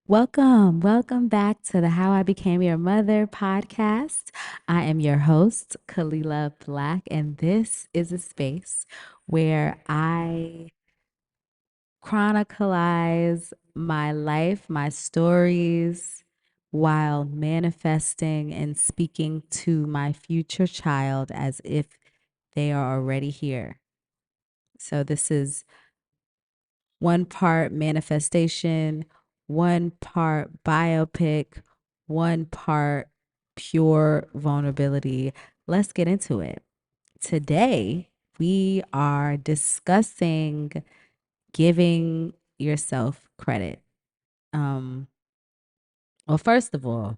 Welcome back to the How I Became Your Mother podcast. I am your host, Kalila Black, and this is a space where I chronicleize my life, my stories, while manifesting and speaking to my future child as if they are already here. So, this is one part manifestation, one part biopic, one part pure vulnerability. Let's get into it. Today, we are discussing giving yourself credit. Um, well, first of all,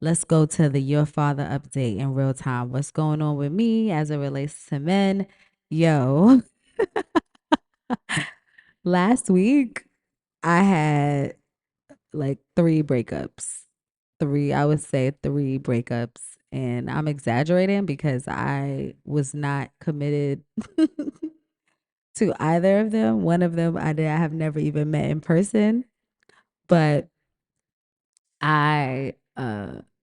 let's go to the Your Father update in real time. What's going on with me as it relates to men? Yo, last week I had like three breakups. I would say three breakups. And I'm exaggerating because I was not committed to either of them. One of them I have never even met in person, but I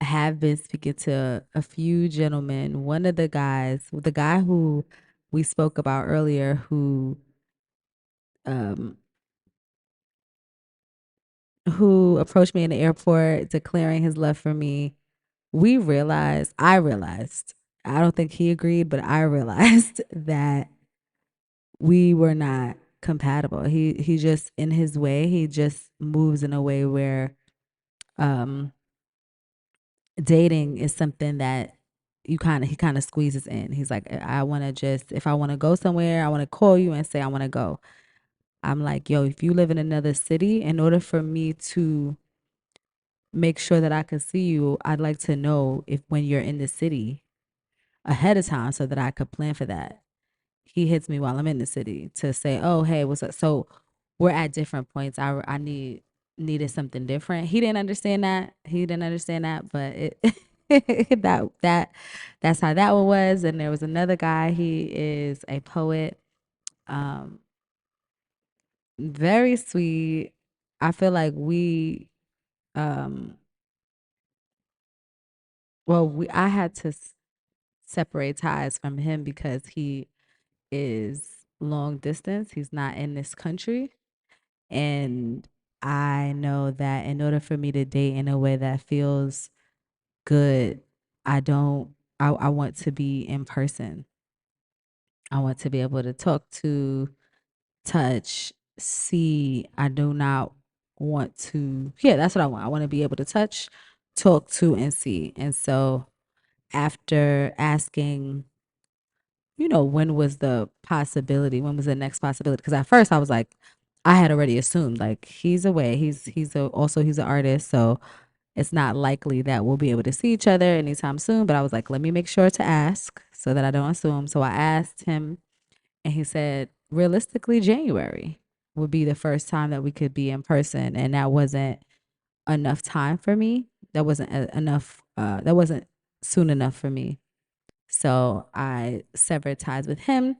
have been speaking to a few gentlemen. One of the guys, the guy who we spoke about earlier, um, who approached me in the airport declaring his love for me, I realized, I don't think he agreed, but I realized that we were not compatible. He just in his way, he just moves in a way where um dating is something that he kind of squeezes in. He's like, I want to just, if I want to go somewhere, I want to call you and say I want to go. I'm like, yo, if you live in another city, in order for me to make sure that I can see you, I'd like to know if when you're in the city ahead of time so that I could plan for that. He hits me while I'm in the city to say, "Oh, hey, what's up?" So we're at different points. I needed something different. He didn't understand that. He didn't understand that, but that's how that one was. And there was another guy. He is a poet. Um, very sweet. I feel like um I had to separate ties from him because he is long distance. He's not in this country. And I know that in order for me to date in a way that feels good, I don't, I want to be in person. I want to be able to talk to, touch, see. I do not want to, yeah, that's what I want. I want to be able to touch, talk to, and see. And so after asking, when was the possibility? When was the next possibility? Because at first I was like, I had already assumed like he's away. He's an artist, so it's not likely that we'll be able to see each other anytime soon. But I was like, let me make sure to ask so that I don't assume. So I asked him, and he said realistically January would be the first time that we could be in person, and that wasn't enough time for me. That wasn't enough. That wasn't soon enough for me. So I severed ties with him.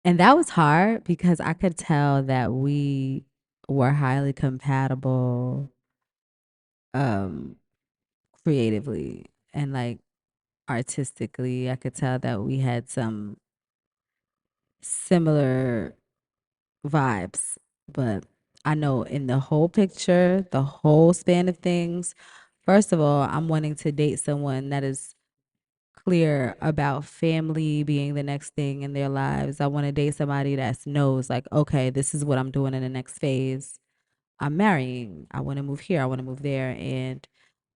And that was hard because I could tell that we were highly compatible um creatively and like artistically. I could tell that we had some similar vibes, but I know in the whole picture, the whole span of things, first of all, I'm wanting to date someone that is clear about family being the next thing in their lives. I want to date somebody that knows, like, okay, this is what I'm doing in the next phase. I'm marrying. I want to move here. I want to move there. And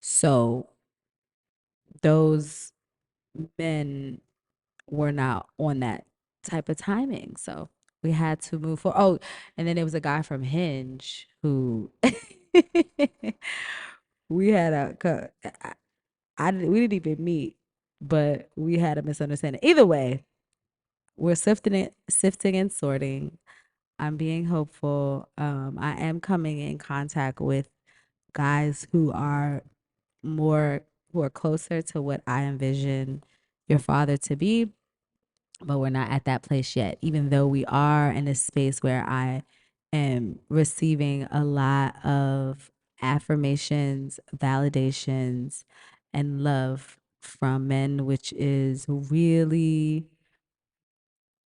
so those men were not on that type of timing. So we had to move forward. Oh, and then there was a guy from Hinge who we had we didn't even meet, but we had a misunderstanding. Either way, we're sifting and sorting. I'm being hopeful. I am coming in contact with guys more who are closer to what I envision your father to be, but we're not at that place yet. Even though we are in a space where I am receiving a lot of affirmations, validations, and love from men, which is really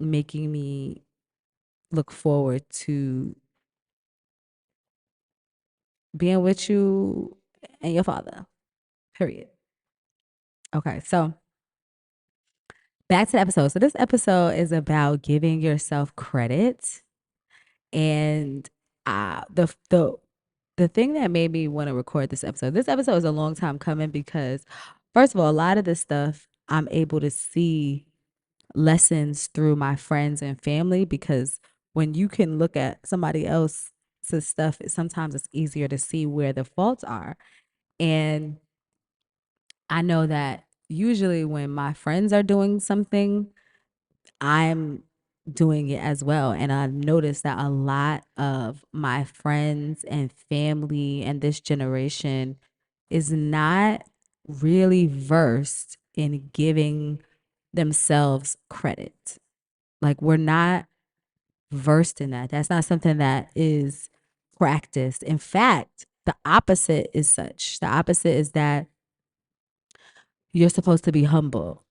making me look forward to being with you and your father. Period. Okay, so back to the episode. So this episode is about giving yourself credit, and the thing that made me want to record this episode. This episode is a long time coming because, first of all, a lot of this stuff I'm able to see lessons through my friends and family, because when you can look at somebody else's stuff, sometimes it's easier to see where the faults are. And I know that usually when my friends are doing something, I'm doing it as well. And I noticed that a lot of my friends and family and this generation is not really versed in giving themselves credit. Like, we're not versed in that. That's not something that is practiced. In fact, the opposite is such. The opposite is that you're supposed to be humble.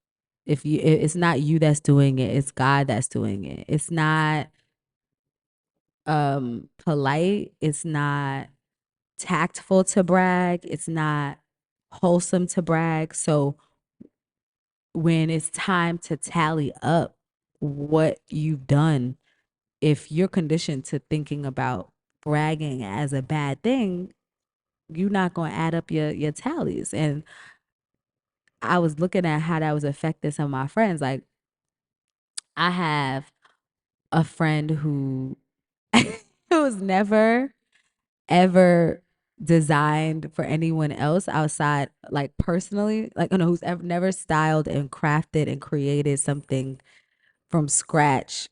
If you it's not you that's doing it, it's God that's doing it. It's not polite, it's not tactful to brag, it's not wholesome to brag. So when it's time to tally up what you've done, if you're conditioned to thinking about bragging as a bad thing, you're not going to add up your tallies. And I was looking at how that was affecting some of my friends. Like, I have a friend who who was never ever designed for anyone else outside, like, personally, like, who's ever never styled and crafted and created something from scratch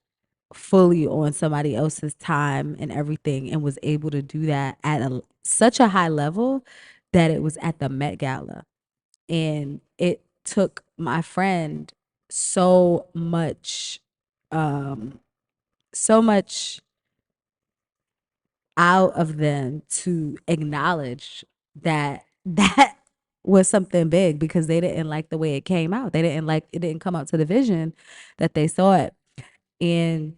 fully on somebody else's time and everything, and was able to do that at such a high level that it was at the Met Gala. And it took my friend so much, um, so much out of them to acknowledge that that was something big, because they didn't like the way it came out. They didn't like it, didn't come out to the vision that they saw it. And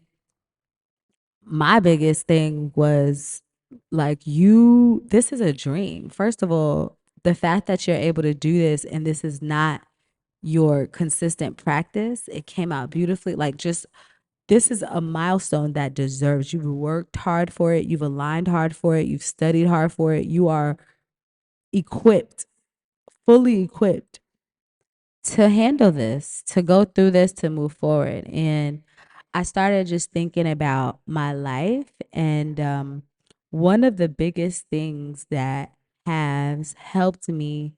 my biggest thing was, like, this is a dream. First of all, the fact that you're able to do this and this is not your consistent practice, it came out beautifully. Like, just this is a milestone that deserves. You've worked hard for it, you've aligned hard for it, you've studied hard for it. You are equipped, fully equipped to handle this, to go through this, to move forward. And I started just thinking about my life. And one of the biggest things that has helped me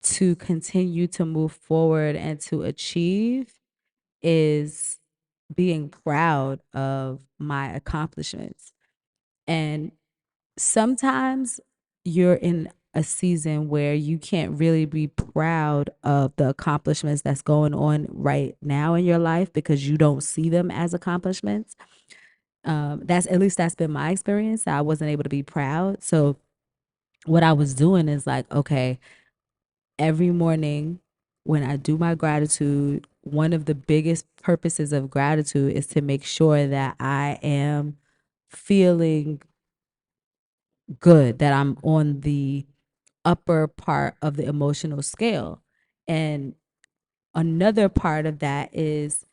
to continue to move forward and to achieve is being proud of my accomplishments. And sometimes you're in a season where you can't really be proud of the accomplishments that's going on right now in your life, because you don't see them as accomplishments. That's, at least that's been my experience. I wasn't able to be proud. So what I was doing is, like, okay, every morning when I do my gratitude, one of the biggest purposes of gratitude is to make sure that I am feeling good, that I'm on the upper part of the emotional scale. And another part of that is,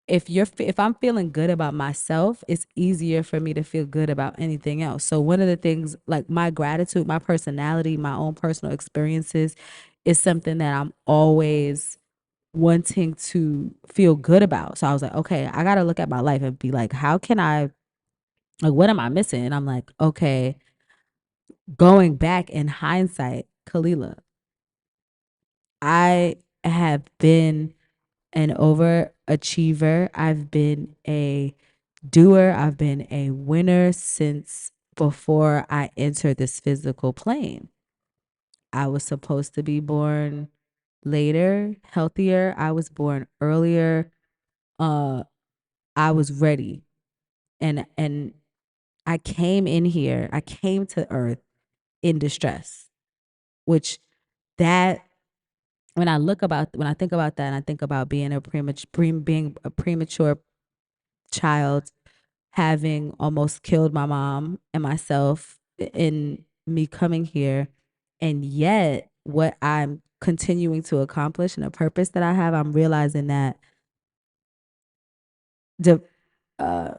if I'm feeling good about myself, it's easier for me to feel good about anything else. So one of the things, like, my gratitude, my personality, my own personal experiences is something that I'm always wanting to feel good about. So I was like, okay, I got to look at my life and be like, how can I, like, what am I missing? And I'm like, okay, going back in hindsight, Kalila, I have been an overachiever. I've been a doer. I've been a winner since before I entered this physical plane. I was supposed to be born later, healthier. I was born earlier. Uh, I was ready. And I came in here. I came to Earth in distress, which that when I think about that and I think about being a premature child, having almost killed my mom and myself in me coming here, and yet what I'm continuing to accomplish and a purpose that I have, I'm realizing that the uh,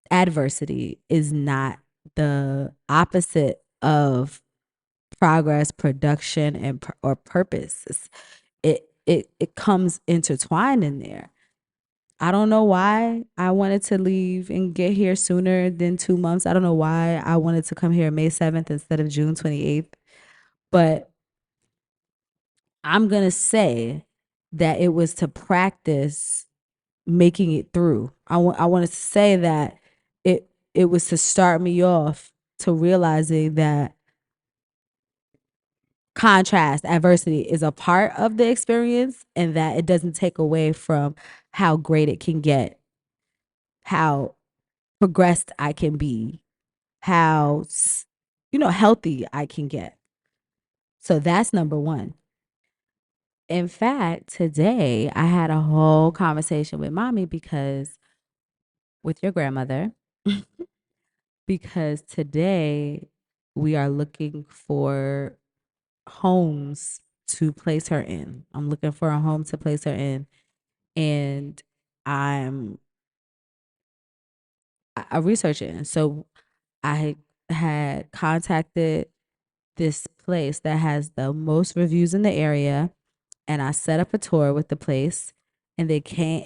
adversity is not the opposite of progress, production, and or purpose. It comes intertwined in there. I don't know why I wanted to leave and get here sooner than 2 months. I don't know why I wanted to come here May 7th instead of June 28th. But I'm gonna say that it was to practice making it through. I wanted to say that it was to start me off to realizing that contrast, adversity is a part of the experience and that it doesn't take away from how great it can get, how progressed I can be, how healthy I can get. So that's number 1. In fact, today I had a whole conversation with mommy because with your grandmother because today we are looking for homes to place her in. I'm looking for a home to place her in, and I'm I research it. And so I had contacted this place that has the most reviews in the area, and I set up a tour with the place, and they came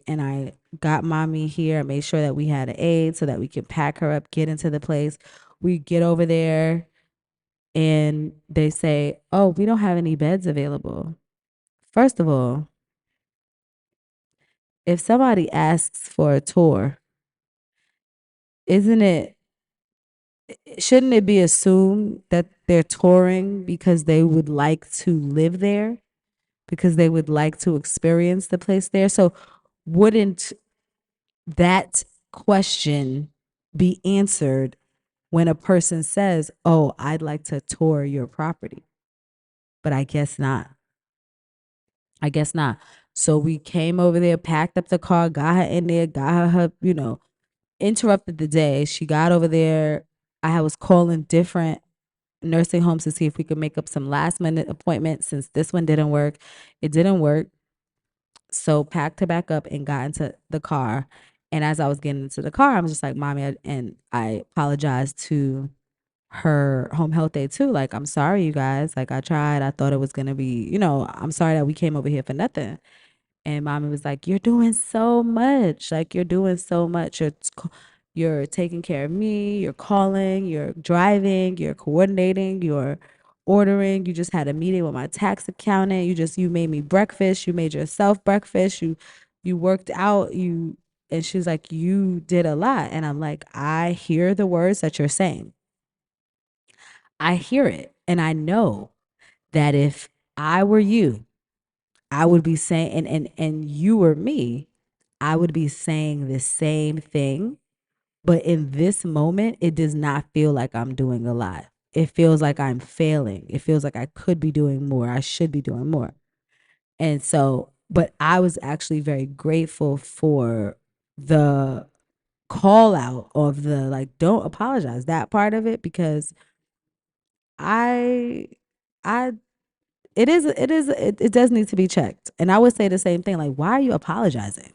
and I got mommy here. I made sure that we had an aide so that we could pack her up, get into the place. We get over there and they say, "Oh, we don't have any beds available." First of all, if somebody asks for a tour, isn't it shouldn't it be assumed that they're touring because they would like to live there, because they would like to experience the place there? So wouldn't that question be answered when a person says, "Oh, I'd like to tour your property"? But I guess not. I guess not. So we came over there, packed up the car, got her in there, got her, interrupted the day. She got over there. I was calling different nursing homes to see if we could make up some last minute appointments since this one didn't work. It didn't work. So packed her back up and got into the car. And as I was getting into the car, I'm just like, "Mommy," and I apologized to her home health aide too. Like, "I'm sorry, you guys. Like, I tried. I thought it was gonna be, I'm sorry that we came over here for nothing." And mommy was like, "You're doing so much. Like, you're doing so much. You're taking care of me. You're calling. You're driving. You're coordinating. You're ordering. You just had a meeting with my tax accountant. You made me breakfast. You made yourself breakfast. You worked out. You." And she's like, "You did a lot." And I'm like, "I hear the words that you're saying. I hear it, and I know that if I were you, I would be saying, and you were me, I would be saying the same thing. But in this moment, it does not feel like I'm doing a lot. It feels like I'm failing. It feels like I could be doing more. I should be doing more." And so, but I was actually very grateful for the call out of the like, don't apologize, that part of it, because I, I, it does need to be checked. And I would say the same thing. Like, why are you apologizing?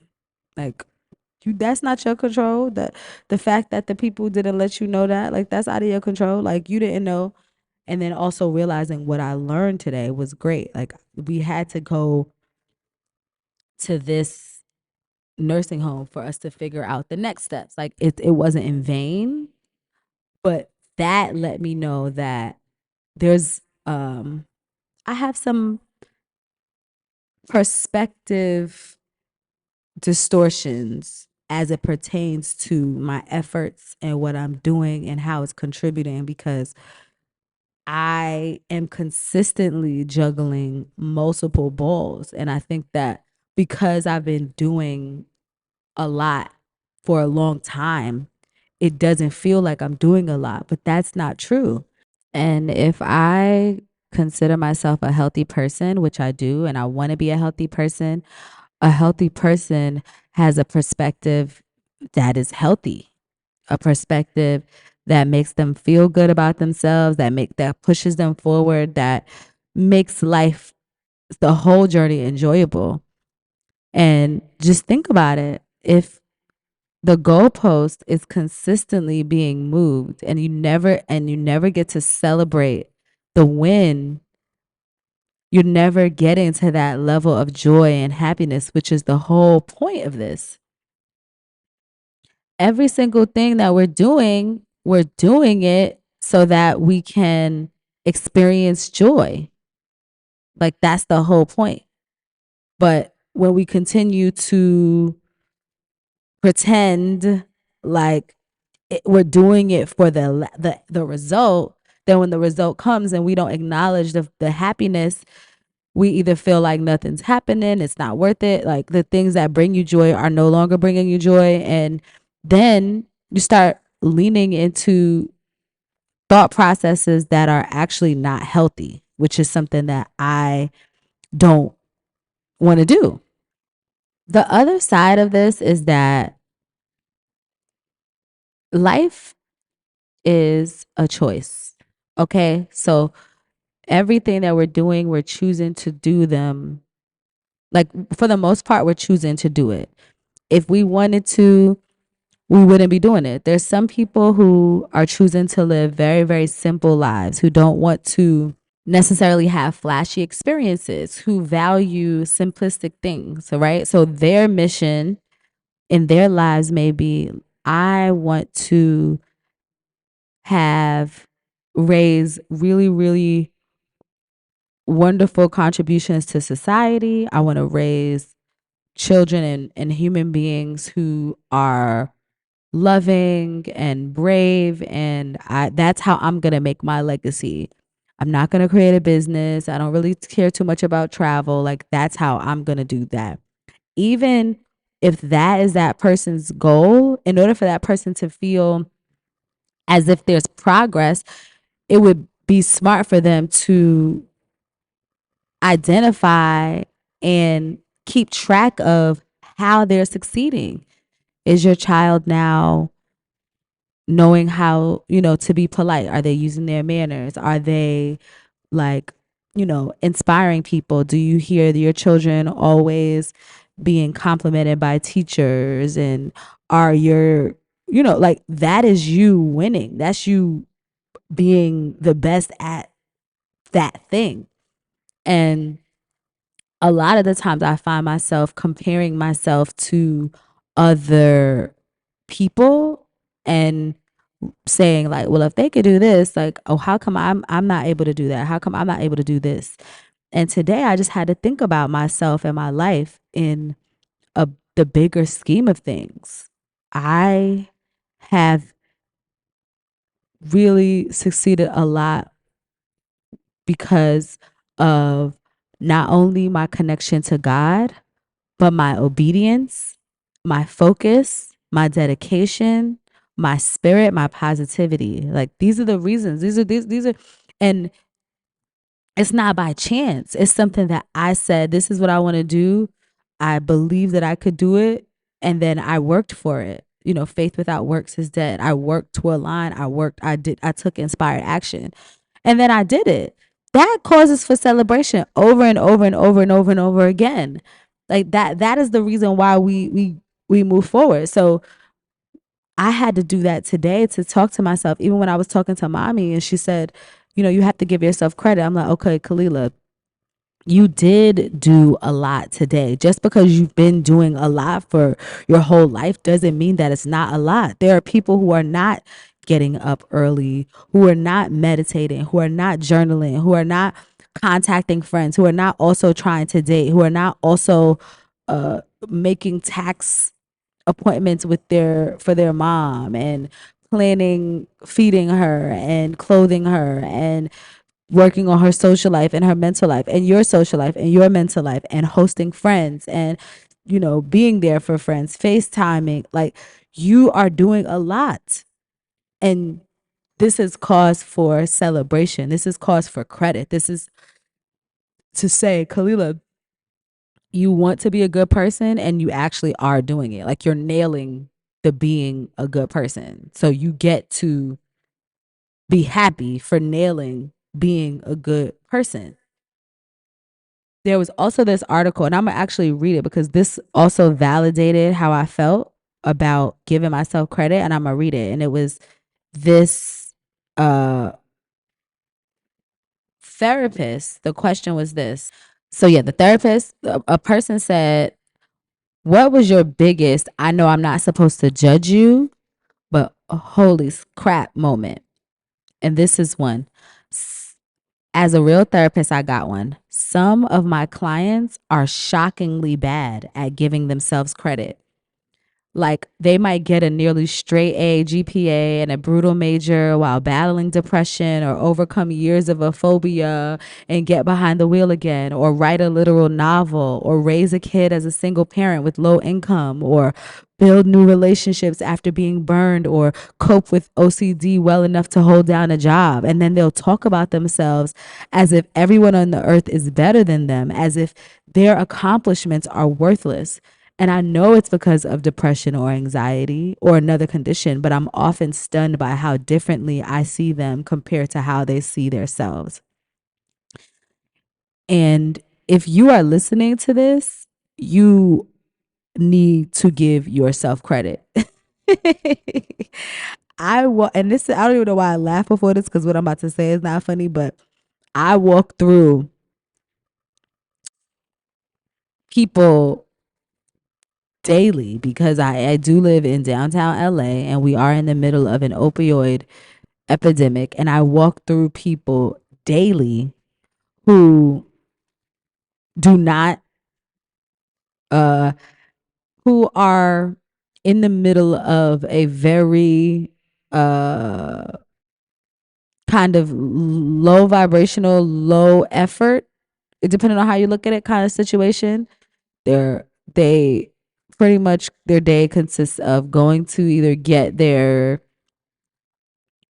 Like, that's not your control. The fact that the people didn't let you know that, like, that's out of your control. Like, you didn't know. And then also realizing what I learned today was great. Like, we had to go to this nursing home for us to figure out the next steps. Like, it wasn't in vain, but that let me know that there's I have some perspective distortions as it pertains to my efforts and what I'm doing and how it's contributing, because I am consistently juggling multiple balls. And I think that because I've been doing a lot for a long time, it doesn't feel like I'm doing a lot, but that's not true. And if I consider myself a healthy person, which I do, and I want to be a healthy person has a perspective that is healthy, a perspective that makes them feel good about themselves, that pushes them forward, that makes life, the whole journey, enjoyable. And just think about it. If the goalpost is consistently being moved and you never get to celebrate the win, you're never getting to that level of joy and happiness, which is the whole point of this. Every single thing that we're doing it so that we can experience joy. Like that's the whole point. But when we continue to pretend like we're doing it for the result, then when the result comes and we don't acknowledge the happiness, we either feel like nothing's happening, it's not worth it, like the things that bring you joy are no longer bringing you joy, and then you start leaning into thought processes that are actually not healthy, which is something that I don't want to do. The other side of this is that life is a choice. Okay? So everything that we're doing, we're choosing to do them. Like for the most part, we're choosing to do it. If we wanted to, we wouldn't be doing it. There's some people who are choosing to live very, very simple lives, who don't want to necessarily have flashy experiences, who value simplistic things, right? So their mission in their lives may be, I want to have raise really, really wonderful contributions to society. I want to raise children and human beings who are loving and brave, and that's how I'm going to make my legacy. I'm not going to create a business. I don't really care too much about travel. Like that's how I'm going to do that. Even if that is that person's goal, in order for that person to feel as if there's progress, it would be smart for them to identify and keep track of how they're succeeding. Is your child now knowing how, to be polite? Are they using their manners? Are they like, inspiring people? Do you hear your children always being complimented by teachers? And are your, like that is you winning. That's you being the best at that thing. And a lot of the times I find myself comparing myself to other people and saying like, well, if they could do this, like, oh, how come I'm not able to do that? How come I'm not able to do this? And today I just had to think about myself and my life in a the bigger scheme of things. I have really succeeded a lot because of not only my connection to God, but my obedience, my focus, my dedication, my spirit, my positivity. Like these are the reasons. These are, and it's not by chance. It's something that I said, this is what I want to do. I believe that I could do it. And then I worked for it. Faith without works is dead. I worked to align. I took inspired action. And then I did it. That causes for celebration over and over and over and over and over again. Like that is the reason why we move forward. So I had to do that today to talk to myself. Even when I was talking to mommy and she said, you have to give yourself credit. I'm like, okay, Kalila, you did do a lot today. Just because you've been doing a lot for your whole life doesn't mean that it's not a lot. There are people who are not getting up early, who are not meditating, who are not journaling, who are not contacting friends, who are not also trying to date, who are not also uh, making tax appointments with their mom and planning feeding her and clothing her and working on her social life and her mental life and your social life and your mental life and hosting friends and being there for friends, FaceTiming. Like you are doing a lot, and this is cause for celebration. This is cause for credit. This is to say, Kalila, you want to be a good person and you actually are doing it. Like you're nailing the being a good person. So you get to be happy for nailing being a good person. There was also this article, and I'm gonna actually read it because this also validated how I felt about giving myself credit, and I'm gonna read it. And it was this uh therapist. The question was this. So yeah, the therapist, a person said, "What was your biggest? I know I'm not supposed to judge you, but holy crap moment." And this is one. As a real therapist, I got one. Some of my clients are shockingly bad at giving themselves credit. Like they might get a nearly straight A GPA and a brutal major while battling depression or overcome years of a phobia and get behind the wheel again, or write a literal novel, or raise a kid as a single parent with low income, or build new relationships after being burned, or cope with OCD well enough to hold down a job. And then they'll talk about themselves as if everyone on the earth is better than them, as if their accomplishments are worthless. And I know it's because of depression or anxiety or another condition, but I'm often stunned by how differently I see them compared to how they see themselves. And if you are listening to this, you need to give yourself credit. And this, I don't even know why I laughed before this because what I'm about to say is not funny, but I walk through people daily because I do live in downtown LA and we are in the middle of an opioid epidemic. And I walk through people daily who do not, uh, who are in the middle of a very, uh, kind of low vibrational, low effort, depending on how you look at it, kind of situation. They pretty much their day consists of going to either get their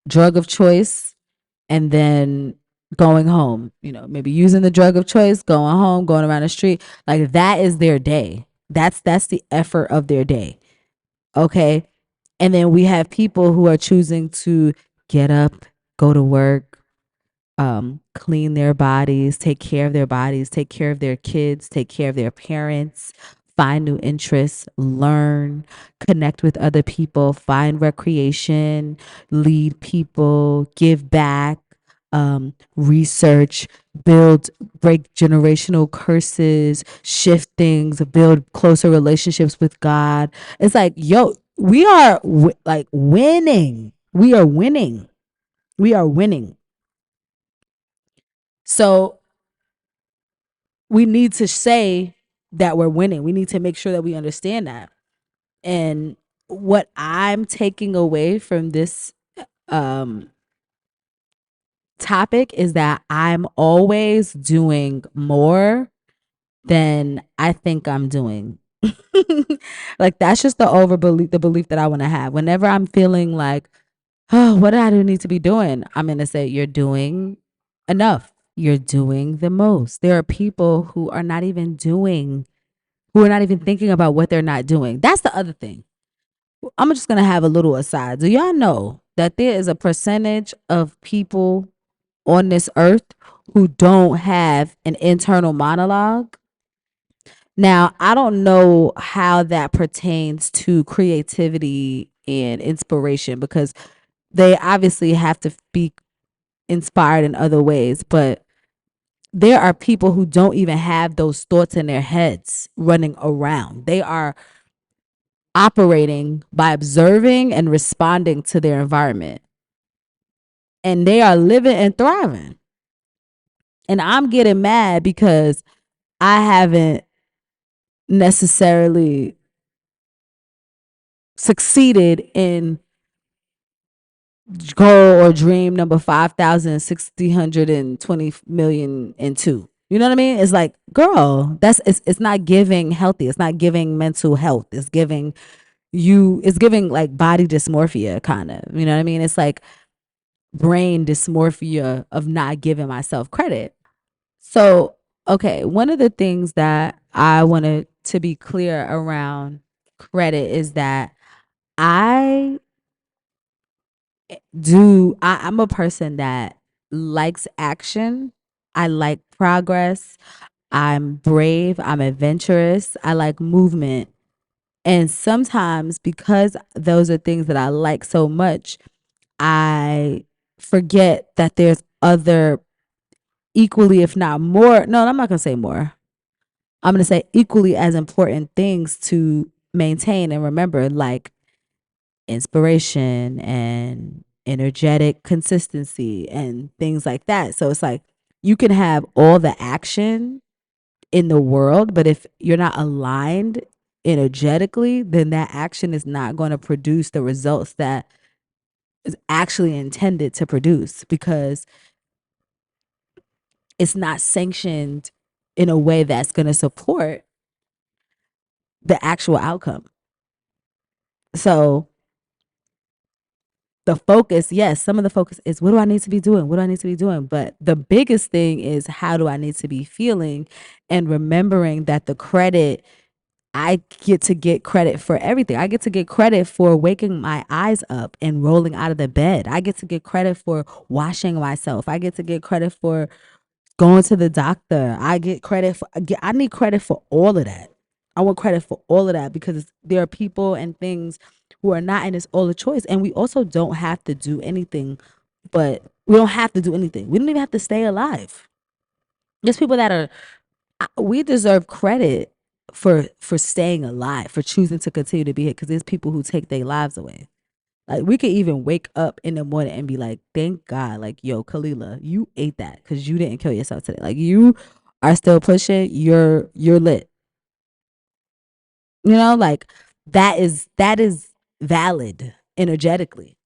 drug of choice and then going home, maybe using the drug of choice, going home, going around the street. Like that is their day. That's the effort of their day. Okay? And then we have people who are choosing to get up, go to work, clean their bodies, take care of their bodies, take care of their kids, take care of their parents, find new interests, learn, connect with other people, find recreation, lead people, give back, research, build, break generational curses, shift things, build closer relationships with God. It's like, yo, we are like winning. We are winning. We are winning. So we need to say that we're winning. We need to make sure that we understand that. And what I'm taking away from this um topic is that I'm always doing more than I think I'm doing. Like that's just the belief that I want to have. Whenever I'm feeling like, oh, what do I need to be doing? I'm going to say, you're doing enough. You're doing the most. There are people who are not even thinking about what they're not doing. That's the other thing. I'm just going to have a little aside. Do y'all know that there is a percentage of people on this earth who don't have an internal monologue? Now, I don't know how that pertains to creativity and inspiration because they obviously have to be inspired in other ways, but there are people who don't even have those thoughts in their heads running around. They are operating by observing and responding to their environment. And they are living and thriving. And I'm getting mad because I haven't necessarily succeeded in goal or dream number 5,620,000,000 You know what I mean? It's like, girl, it's not giving healthy. It's not giving mental health. It's giving like body dysmorphia kind of. You know what I mean? It's like brain dysmorphia of not giving myself credit. So, okay, one of the things that I wanted to be clear around credit is that I I'm a person that likes action. I like progress. I'm brave. I'm adventurous. I like movement. And sometimes because those are things that I like so much, I forget that there's other equally, if not more. No, I'm not going to say more. I'm going to say equally as important things to maintain and remember, like inspiration and energetic consistency and things like that. So it's like you can have all the action in the world, but if you're not aligned energetically, then that action is not going to produce the results that is actually intended to produce because it's not sanctioned in a way that's going to support the actual outcome. So the focus, yes, some of the focus is what do I need to be doing? What do I need to be doing? But the biggest thing is how do I need to be feeling and remembering that the credit, I get to get credit for everything. I get to get credit for waking my eyes up and rolling out of the bed. I get to get credit for washing myself. I get to get credit for going to the doctor. I need credit for all of that. I want credit for all of that because there are people and things who are not in this all the choice. And we also don't have to do anything, but we don't have to do anything. We don't even have to stay alive. There's people that are we deserve credit for staying alive, for choosing to continue to be here because there's people who take their lives away. Like we could even wake up in the morning and be like, "Thank God, like yo, Kalila, you ate that because you didn't kill yourself today. Like you are still pushing. You're lit. You know, like that is valid energetically.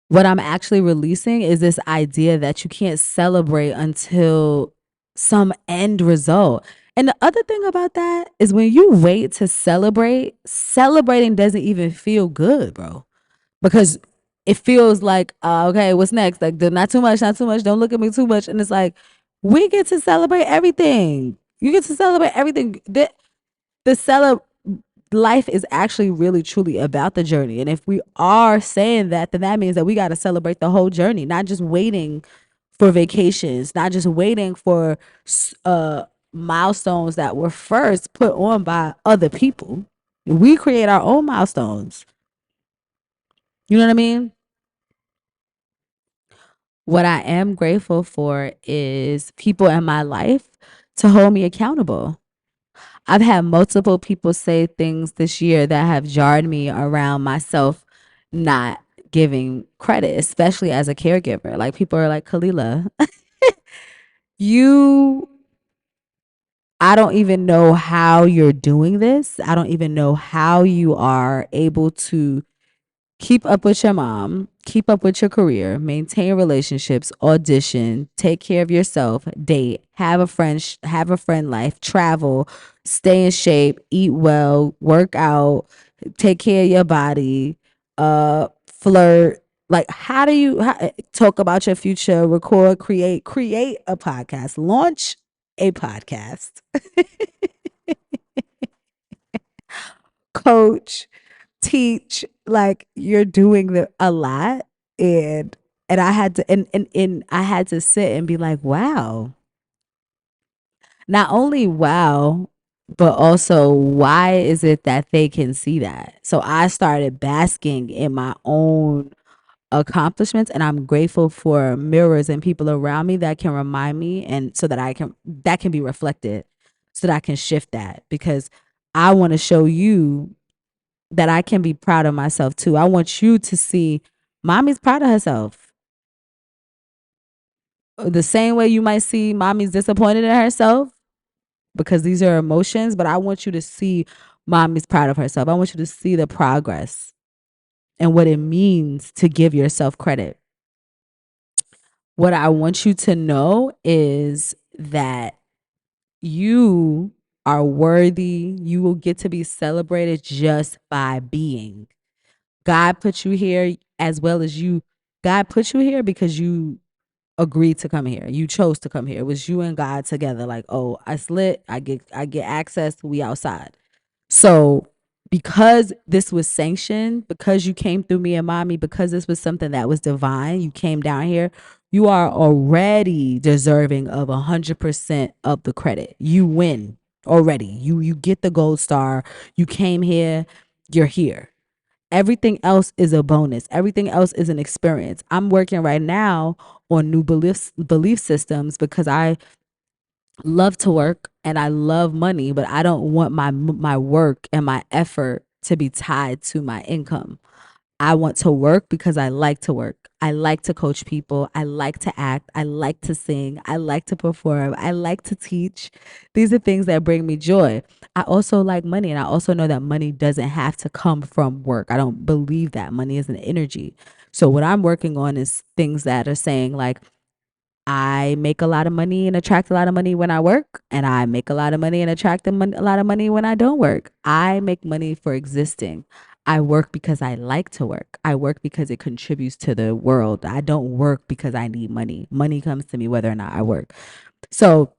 What I'm actually releasing is this idea that you can't celebrate until some end result. And the other thing about that is when you wait to celebrate, celebrating doesn't even feel good, bro. Because it feels like, okay, what's next? Like, not too much, not too much. Don't look at me too much. And it's like, we get to celebrate everything. You get to celebrate everything. The life is actually really truly about the journey. And if we are saying that, then that means that we got to celebrate the whole journey, not just waiting for vacations, not just waiting for uh milestones that were first put on by other people. We create our own milestones. You know what I mean? What I am grateful for is people in my life to hold me accountable. I've had multiple people say things this year that have jarred me around myself not giving credit, especially as a caregiver. Like people are like, Kalila, you, I don't even know how you're doing this. I don't even know how you are able to keep up with your mom, keep up with your career, maintain relationships, audition, take care of yourself, date, have a friend life, travel, stay in shape, eat well, work out, take care of your body, flirt. Like talk about your future, record, create a podcast, launch a podcast, coach, teach, like you're doing a lot. And I had to and I had to sit and be like, wow. Not only wow, but also why is it that they can see that? So I started basking in my own accomplishments, and I'm grateful for mirrors and people around me that can remind me, and so that I can that can be reflected, so that I can shift that, because I want to show you that I can be proud of myself too. I want you to see mommy's proud of herself. The same way you might see mommy's disappointed in herself, because these are emotions, but I want you to see mommy's proud of herself. I want you to see the progress and what it means to give yourself credit. What I want you to know is that you are worthy. You will get to be celebrated just by being. God put you here as well as you God put you here because you agreed to come here. You chose to come here. It was you and God together. Like, oh, I slit. I get access. We outside. So because this was sanctioned, because you came through me and mommy, because this was something that was divine, you came down here. You are already deserving of 100% of the credit. You win already. You get the gold star. You came here. You're here. Everything else is a bonus. Everything else is an experience. I'm working right now on new belief systems because I love to work and I love money, but I don't want my work and my effort to be tied to my income. I want to work because I like to work. I like to coach people. I like to act. I like to sing. I like to perform. I like to teach. These are things that bring me joy. I also like money, and I also know that money doesn't have to come from work. I don't believe that money is an energy. So what I'm working on is things that are saying like I make a lot of money and attract a lot of money when I work, and I make a lot of money and attract a lot of money when I don't work. I make money for existing. I work because I like to work. I work because it contributes to the world. I don't work because I need money. Money comes to me whether or not I work. So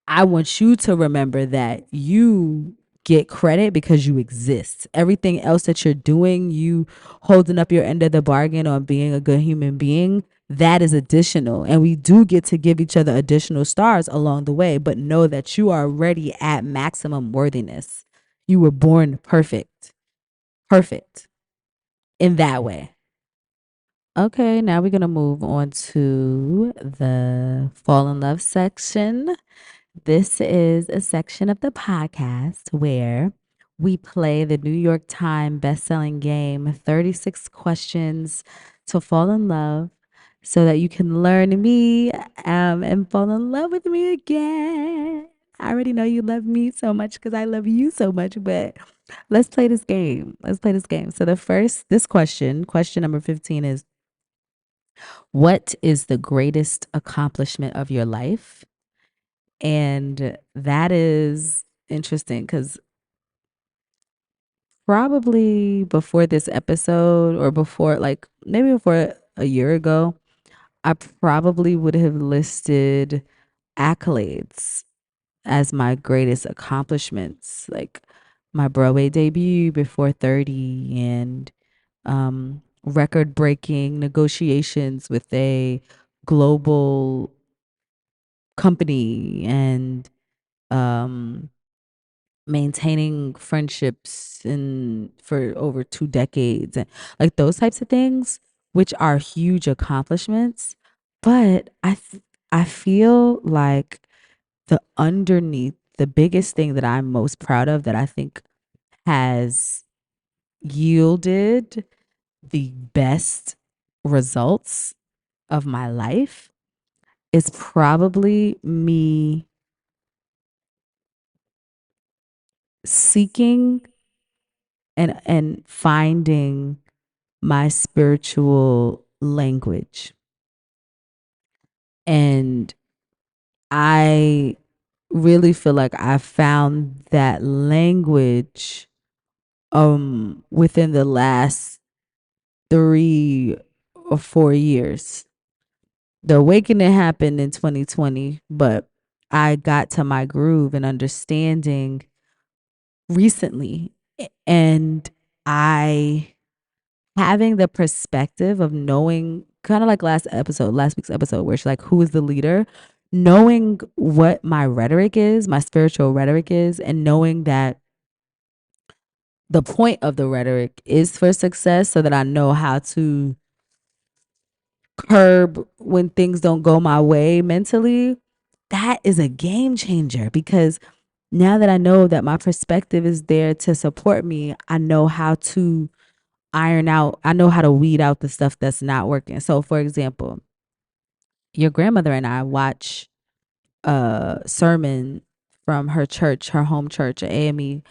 I want you to remember that you get credit because you exist. Everything else that you're doing, you holding up your end of the bargain on being a good human being, that is additional. And we do get to give each other additional stars along the way, but know that you are already at maximum worthiness. You were born perfect, perfect in that way. Okay, now we're going to move on to the fall in love section. This is a section of the podcast where we play the New York Times bestselling game 36 questions to fall in love so that you can learn me and fall in love with me again. I already know you love me so much because I love you so much, but let's play this game. Let's play this game. So this question number 15 is, what is the greatest accomplishment of your life? And that is interesting because probably before this episode or before, like maybe before a year ago, I probably would have listed accolades as my greatest accomplishments, like my Broadway debut before 30 and record breaking negotiations with a global company and um, maintaining friendships and for over 2 decades and like those types of things, which are huge accomplishments. But I feel like the biggest thing that I'm most proud of that I think has yielded the best results of my life is probably me seeking and finding my spiritual language. And I really feel like I found that language within the last 3 or 4 years. The awakening happened in 2020, but I got to my groove and understanding recently. And I having the perspective of knowing, kind of like last week's episode, where she's like, who is the leader? Knowing what my rhetoric is, my spiritual rhetoric is, and knowing that the point of the rhetoric is for success so that I know how to curb when things don't go my way mentally, that is a game changer because now that I know that my perspective is there to support me, I know how to I know how to weed out the stuff that's not working. So, for example, your grandmother and I watch a sermon from her church, her home church, a AME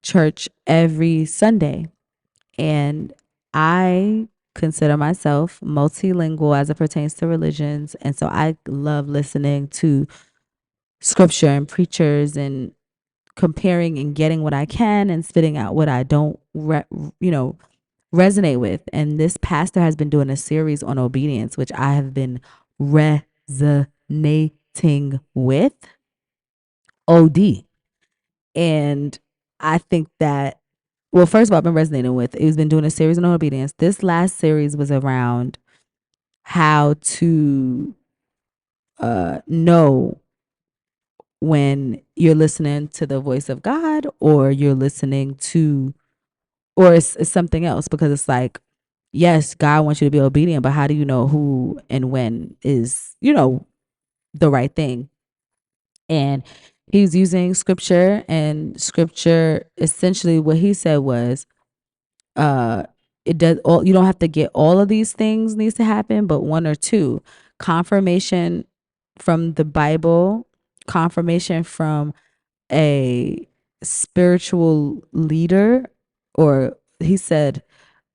church every Sunday. And I consider myself multilingual as it pertains to religions. And so I love listening to scripture and preachers and comparing and getting what I can and spitting out what I don't, you know, resonate with. And this pastor has been doing a series on obedience, which I have been resonating with OD. And I think that, well, first of all, I've been resonating with, he's been doing a series on obedience. This last series was around how to know when you're listening to the voice of God or you're listening to, or it's something else, because it's like, yes, God wants you to be obedient, but how do you know who and when is, the right thing? And he's using scripture, and scripture, essentially what he said was, uh it does all, you don't have to get all of these things needs to happen, but one or two: confirmation from the Bible, confirmation from a spiritual leader, or he said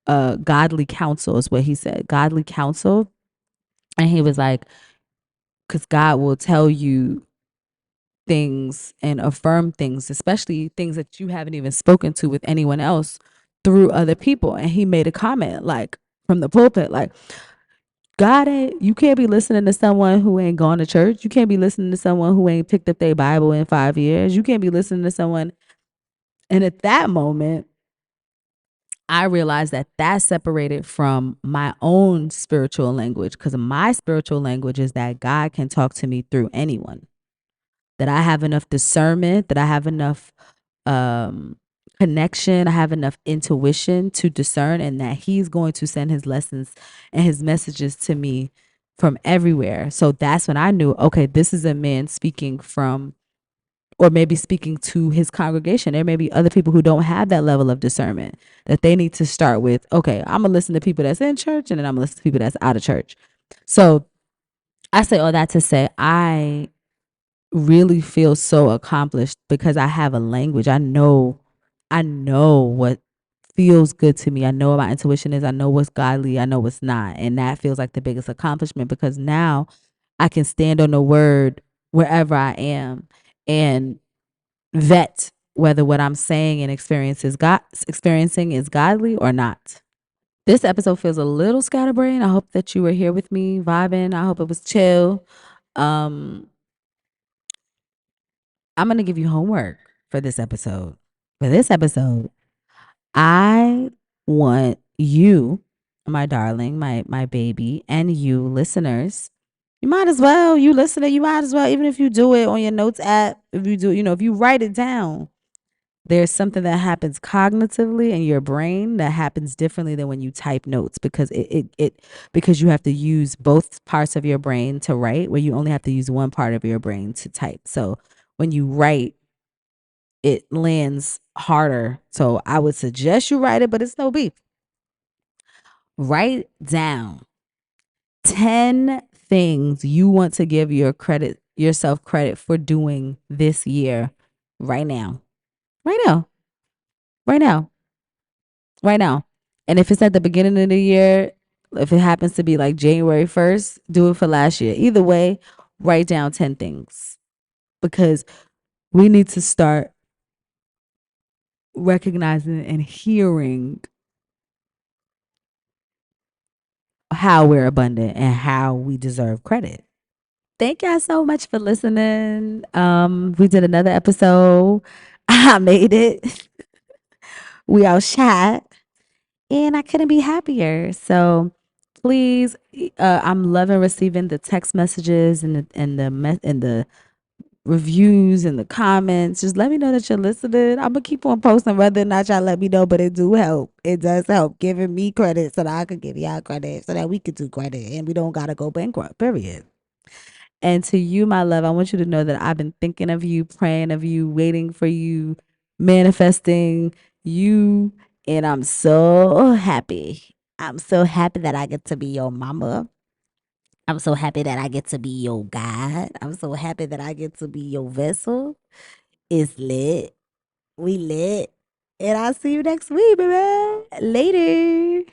godly counsel is what he said, godly counsel. And he was like, because God will tell you things and affirm things, especially things that you haven't even spoken to with anyone else, through other people. And he made a comment like from the pulpit, like, God ain't, you can't be listening to someone who ain't gone to church. You can't be listening to someone who ain't picked up their Bible in 5 years. You can't be listening to someone. And at that moment, I realized that that separated from my own spiritual language, because my spiritual language is that God can talk to me through anyone, that I have enough discernment, that I have enough um, connection, I have enough intuition to discern, and that He's going to send His lessons and His messages to me from everywhere. So that's when I knew, okay, this is a man speaking from, or maybe speaking to his congregation. There may be other people who don't have that level of discernment, that they need to start with, okay, I'm gonna listen to people that's in church, and then I'm gonna listen to people that's out of church. So I say all that to say, I really feel so accomplished because I have a language. I know what feels good to me. I know what my intuition is. I know what's godly. I know what's not. And that feels like the biggest accomplishment, because now I can stand on the word wherever I am and vet whether what I'm saying and experiencing is godly or not. This episode feels a little scatterbrained. I hope that you were here with me vibing. I hope it was chill. Um, I'm gonna give you homework for this episode. For this episode, I want you, my darling, my baby, and you listeners. You might as well, you listener, you might as well, even if you do it on your notes app, if you do, if you write it down, there's something that happens cognitively in your brain that happens differently than when you type notes, because because you have to use both parts of your brain to write, where you only have to use one part of your brain to type. So when you write, it lands harder. So I would suggest you write it, but it's no beef. Write down 10 things you want to give yourself credit for doing this year, right now. Right now. Right now. Right now. And if it's at the beginning of the year, if it happens to be like January 1st, do it for last year. Either way, write down 10 things, because we need to start recognizing and hearing how we're abundant and how we deserve credit. Thank y'all so much for listening. We did another episode. I made it. We all shot, and I couldn't be happier. So please, I'm loving receiving the text messages and the reviews and the comments. Just let me know that you're listening. I'm gonna keep on posting whether or not y'all let me know, but it do help. It does help giving me credit so that I could give y'all credit, so that we could do credit and we don't gotta go bankrupt. Period. And to you, my love, I want you to know that I've been thinking of you, praying of you, waiting for you, manifesting you, and I'm so happy. I'm so happy that I get to be your mama. I'm so happy that I get to be your guide. I'm so happy that I get to be your vessel. It's lit. We lit. And I'll see you next week, baby. Later.